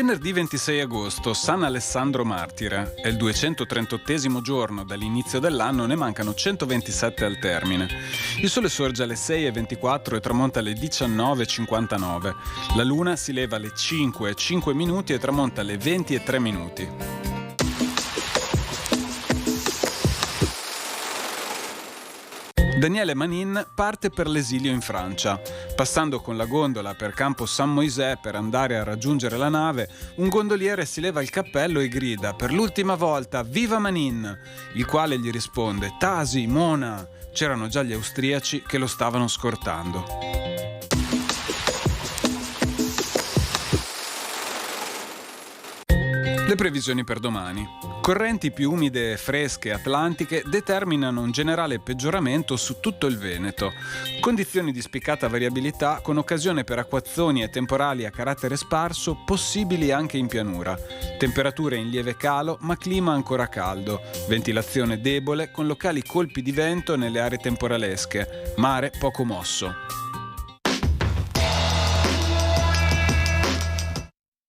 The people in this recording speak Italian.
Venerdì 26 agosto, San Alessandro Martire. È il 238° giorno dall'inizio dell'anno, ne mancano 127 al termine. Il sole sorge alle 6:24 e tramonta alle 19:59. La luna si leva alle 5:05 e tramonta alle 20:03. Daniele Manin parte per l'esilio in Francia. Passando con la gondola per Campo San Moisè per andare a raggiungere la nave, un gondoliere si leva il cappello e grida per l'ultima volta «Viva Manin!», il quale gli risponde «Tasi, Mona!». C'erano già gli austriaci che lo stavano scortando. Le previsioni per domani. Correnti più umide e fresche atlantiche determinano un generale peggioramento su tutto il Veneto. Condizioni di spiccata variabilità con occasione per acquazzoni e temporali a carattere sparso possibili anche in pianura. Temperature in lieve calo ma clima ancora caldo. Ventilazione debole con locali colpi di vento nelle aree temporalesche. Mare poco mosso.